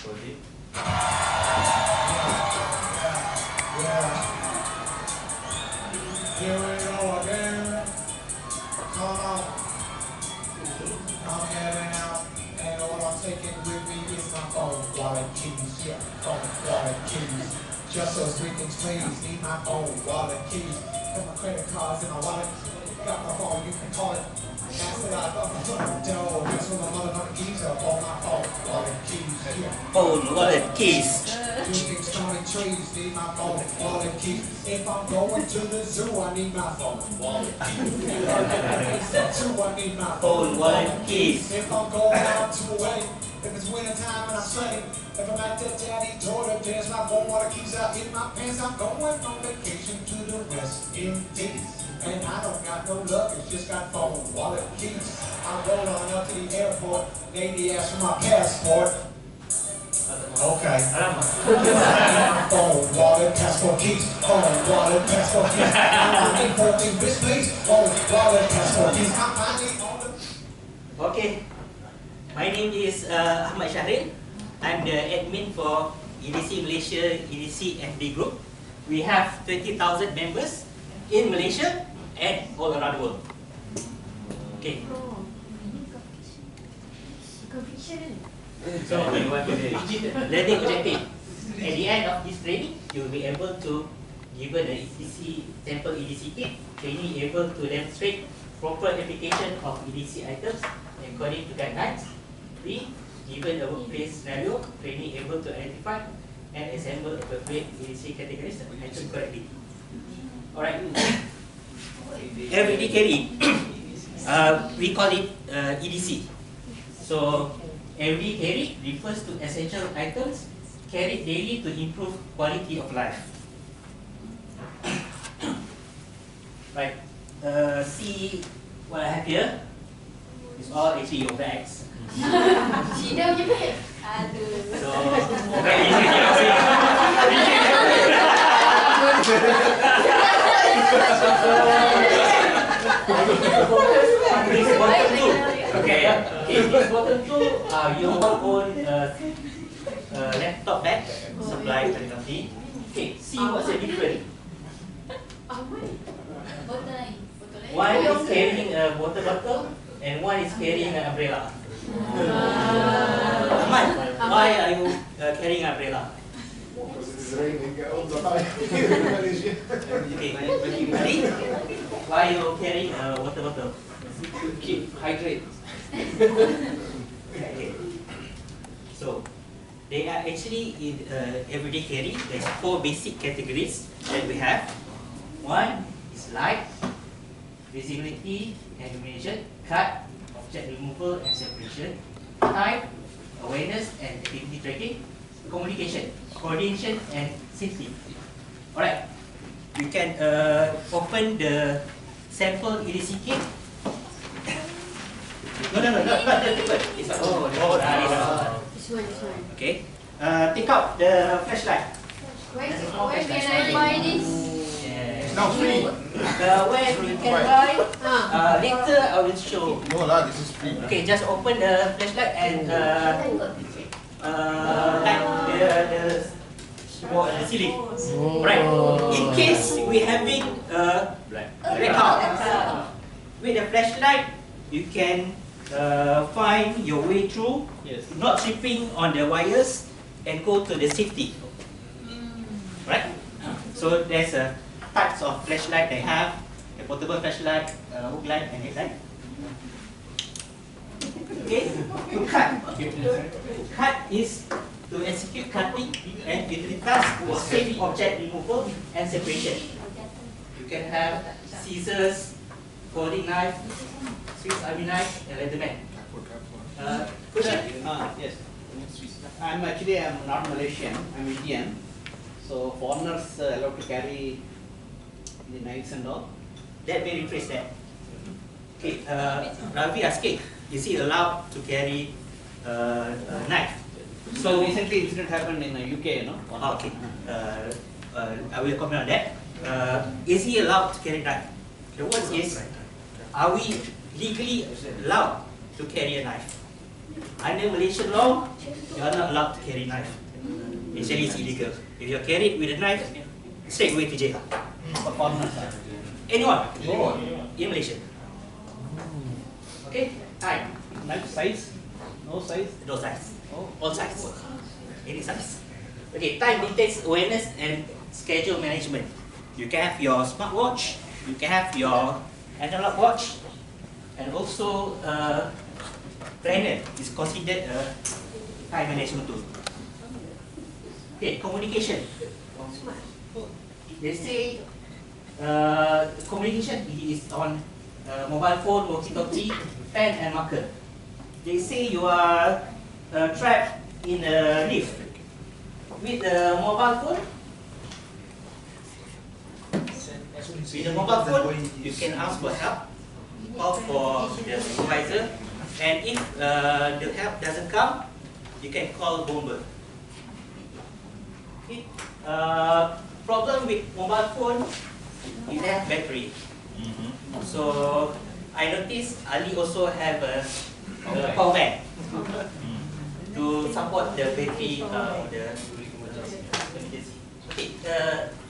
Hold it. Yeah. Here we go again. Come on. I'm heading out. And all I'm taking with me is my phone, wallet, keys. Yeah, phone, wallet, keys. Just those three things, please. Need my phone, wallet, keys. Got my credit cards in my wallet. Got my phone, you can call it. That's what I thought my phone. Yo, that's what my motherfucking keys are. On my phone, wallet, keys. Yeah. Phone, wallet, keys. Two things, counting trees, need my phone, wallet, keys. If I'm going to the zoo, I need my phone, wallet, keys. Two, I need my Phone, wallet, keys. If I'm going out to a wedding, if it's winter time and I'm sweating, if I'm at the daddy-daughter dance, my phone, wallet, keys out in my pants. I'm going on vacation to the West Indies. And I don't got no luggage, just got phone, wallet, keys. I'm rolling up to the airport, lady asked for my passport. Okay. Phone, wallet, passport, keys. Phone, wallet, passport, keys. I need 14 bitch, please. Phone, wallet, passport, keys. I'm finally on the... Okay. My name is Ahmad Shahril. I'm the admin for EDC Malaysia, EDC FD Group. We have 20,000 members in Malaysia and all around the world. Okay. So we want to do learning objective. At the end of this training, you will be able to given the EDC sample EDC kit, training able to demonstrate proper application of EDC items according to guidelines. B, given a workplace scenario, training able to identify and assemble appropriate EDC categories and item correctly. Alright. Everyday carry. We call it EDC. So everyday carry refers to essential items carried daily to improve quality of life. Right. See what I have here. It's all actually your bags. Cina punya beg. So very easy to see. This bottom two. Okay. This bottom two are your own laptop bag supplied by the company. Okay. See what's the difference. Botol lain. One is carrying a water bottle and one is carrying an umbrella. Ahmad, why are you carrying an umbrella? It's raining all the time in Malaysia. Okay, Ali, why are you carrying a water bottle? To keep hydrated. Okay. So, they are actually in everyday carry. There's 4 basic categories that we have. One is light, visibility and illumination, cut, object removal and separation, type, awareness and activity tracking, communication, coordination and safety. Alright, you can open the sample EDC kit. No, not the paper. It's this one. This one. Okay. Take out the flashlight. Where can I buy this? No, free. Where you can buy. Later I will show. No lah, this is free. Okay, just open the flashlight and light the ceiling. Right. In case we having a blackout, with the flashlight you can find your way through, not tripping on the wires, and go to the safety. Right. So there's a types of flashlight they have: a portable flashlight, hook light, and headlight. Okay, to cut. Cut is to execute cutting and utility tasks, safe object removal and separation. You can have scissors, folding knife, Swiss Army knife, and Leatherman. Yes. I'm not Malaysian. I'm Indian. So foreigners allowed to carry the knives and all. Let me rephrase that. Okay, Ravi asking, is he allowed to carry a knife? So recently incident happened in the UK, no? Okay, I will comment on that. Is he allowed to carry a knife? The word is, are we legally allowed to carry a knife? under Malaysian law, you are not allowed to carry knife. Actually, it's illegal. If you're carried with a knife, straight away to jail. For foreigners. Anyone in Malaysia. Okay, time. Knife size? No size? No size. Oh. All size. Any size. Okay, time dictates awareness and schedule management. You can have your smartwatch, you can have your analog watch, and also planner is considered a time management tool. Okay, communication. They say communication is on mobile phone, walkie-talkie, pen and marker. They say you are trapped in a lift with the mobile phone. With the mobile phone, you can ask for help, call for the supervisor, and if the help doesn't come, you can call bomber. Okay. Problem with mobile phone, it has battery. So I noticed Ali also have a power bank to support the battery of the emergency. Okay,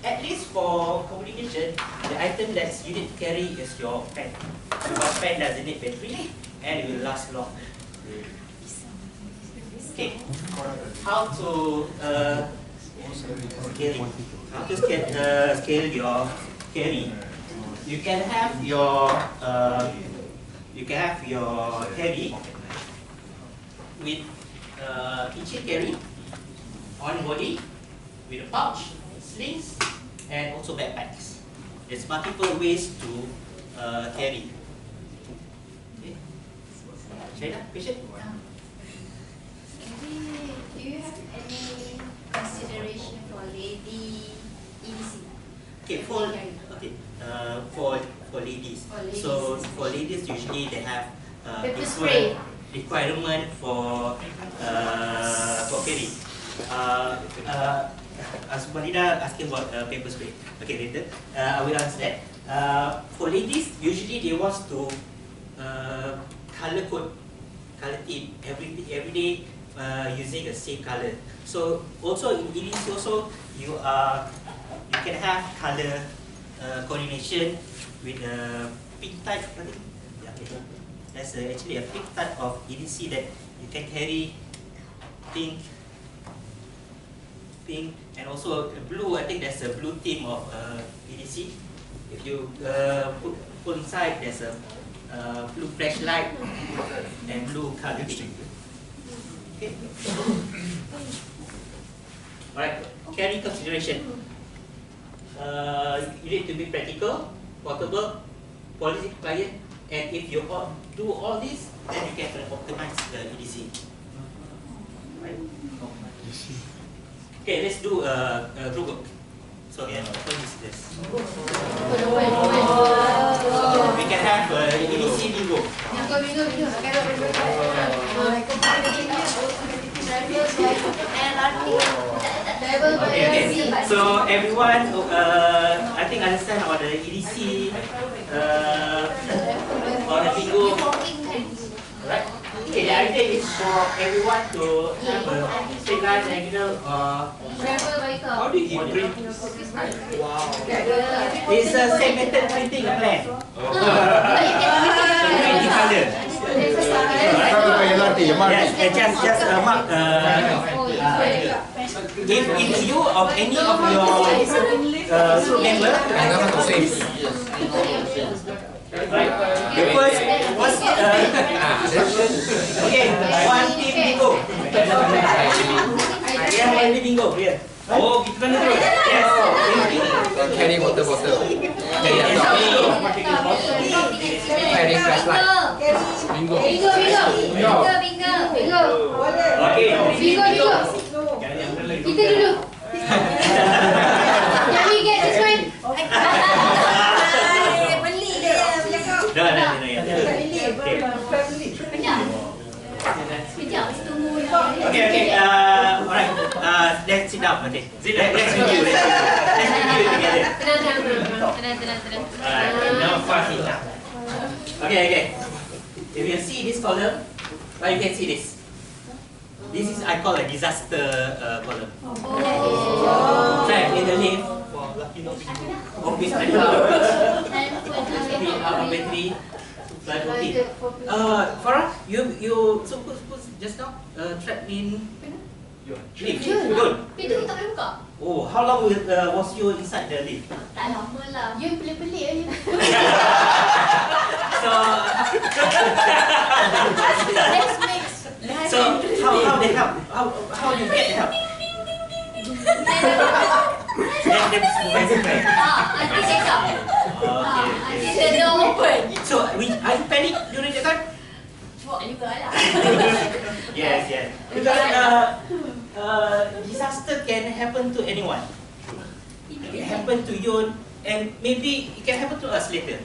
at least for communication, the item that you need to carry is your pen. Because pen doesn't need battery and it will last long. Okay, how to scale your carry? You can have your carry with kitchen carry on body with a pouch, slings, and also backpacks. There's multiple ways to carry. Okay. Shaina, question? Do you have any consideration for lady EDC? Okay, for ladies. For ladies. So for ladies, usually they have Pepper spray. requirement for carry. Asmalina asking about paper spray. Okay, later I will answer that. For ladies, usually they want to color code, color theme every day using the same color. So also in EDC also you can have color coordination with a pink type. I think. Yeah, okay. That's actually a pink type of EDC that you can carry pink, and also blue. I think there's a blue theme of EDC. If you put inside, there's a blue flashlight and blue color theme. Okay. Alright, carry consideration. You need to be practical, portable, policy compliant, and if you do all this, then you can optimize the EDC. Right? Okay, let's do a group work. So yeah, what is this? We can have EDC bingo. Okay. So everyone, I think understand all the EDC or the bingo. Right? Okay, the idea is for everyone to have a straight line, diagonal, how do you print? Wow. It's a segmented printing plan. Printing color. Yes, just mark. If you or any of your group member, right? The first, okay, one team bingo. Yeah, one team bingo here. Oh, kita kena terus. Yes. Carry water bottle. Carry flashlight. Bingo. Okay. Bingo. Kita dulu. Can we get this one? No. Okay. Alright. Let's sit down. Okay. Let's review it together. Tenang. Alright. Now fast enough. Okay. If you see this column, you can see this. This is I call a disaster column. Oh. Trap in the lift for lucky not office battery. Farah, you so who's just now trapped in lift. Good. Pintu tak boleh buka. Oh, how long was you inside the lift? Tak lama lah. You pelik-pelik je. So, Let's mix. so how they help? How you get the help? Auntie cakap. Auntie the door open. So, are you panic during that time? Cuak juga lah. Yes, yes. Because disaster can happen to anyone. It can happen to you, and maybe it can happen to us later.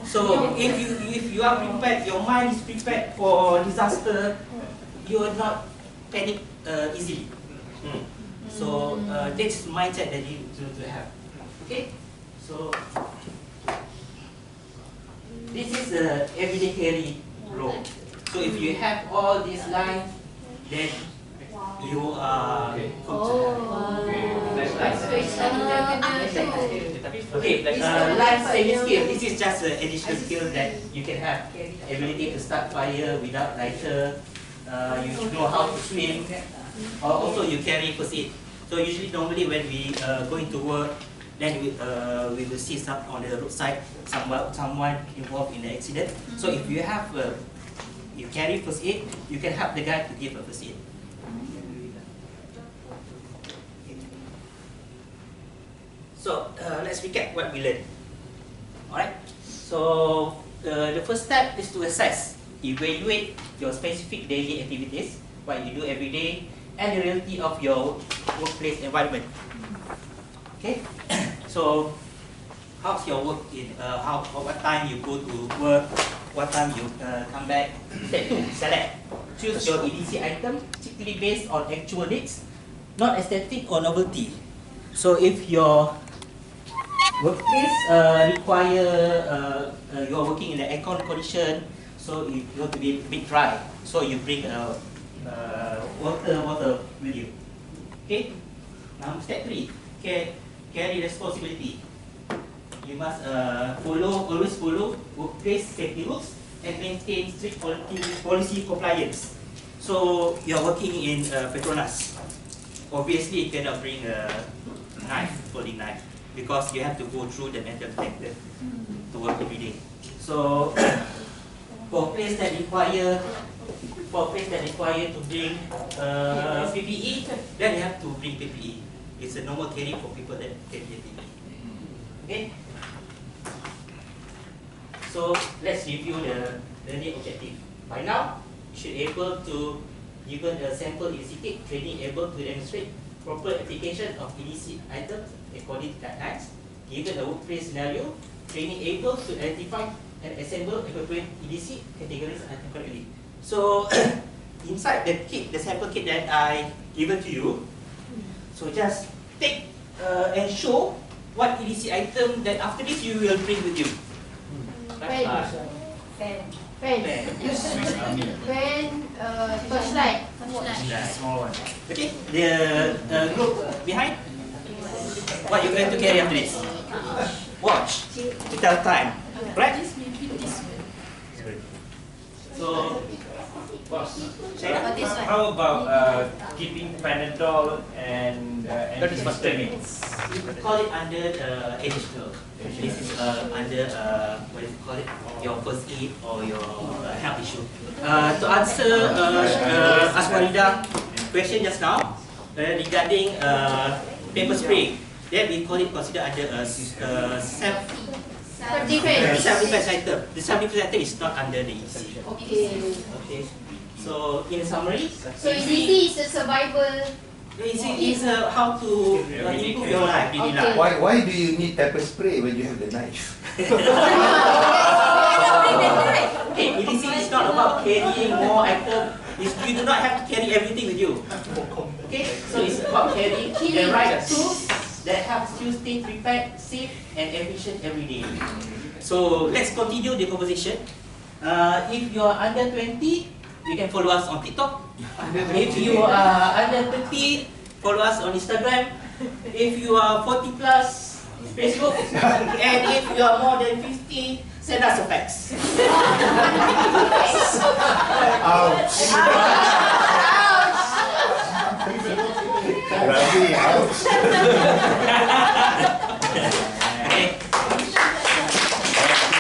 So if you are prepared, your mind is prepared for disaster, you will not panic easily. So that's mindset that you need to have. Okay. So this is the everyday carry role. So if you have all these lines, then you are okay. Life saving skill. This is just an additional skill that you can have. Ability to start fire without lighter. You know how to swim. Also, you carry first aid. So usually, normally when we going to work, then we will see some on the roadside someone involved in the accident. So if you have you carry first aid, you can help the guy to give a first aid. So let's recap what we learned. Alright. So the first step is to assess, evaluate your specific daily activities, what you do every day, and the reality of your workplace environment. Okay. So how's your work in what time you go to work, what time you come back. Step 2, select. Choose your EDC item strictly based on actual needs, not aesthetic or novelty. So if your workplace require you are working in the aircon condition, so you have to be a bit dry. So you bring water with you. Okay. Now step 3, carry responsibility. You must always follow workplace safety rules and maintain strict policy compliance. So you are working in Petronas. Obviously, you cannot bring a folding knife, because you have to go through the metal detector to work every day. So for place that require to bring PPE, then you have to bring PPE. It's a normal carry for people that carry PPE. Okay. So let's review the learning objective. By now, you should be able to given a sample EDC kit, training able to demonstrate proper application of EDC items according to guidelines. Given a workplace scenario, training able to identify and assemble appropriate EDC categories correctly. So inside the kit, the sample kit that I given to you, so just take and show what EDC item that after this you will bring with you. Pen, flashlight. Small one. Okay, the group behind, what you going to carry after this? Watch to tell time, right? So, boss, Syed, how about keeping Panadol and antihistamines? we call it under additional. This is under what is it called? Your first aid or your health issue. To answer Aswarida question just now regarding paper spray, then we call it considered under self-defense item. The self-defense item is not under the EC. Okay. So in summary, So EDC is a survival. EC is how to improve your life, daily life. Why do you need pepper spray when you have the knife? Okay, EDC is not about carrying more items. You do not have to carry everything with you. Okay, so it's about carrying the right tools that helps you stay prepared, safe, and efficient every day. So let's continue the conversation. If you are under 20, you can follow us on TikTok. If you are under 30, follow us on Instagram. If you are 40 plus, Facebook. And if you are more than 50, send us a fax. Ouch. Ravi, ouch.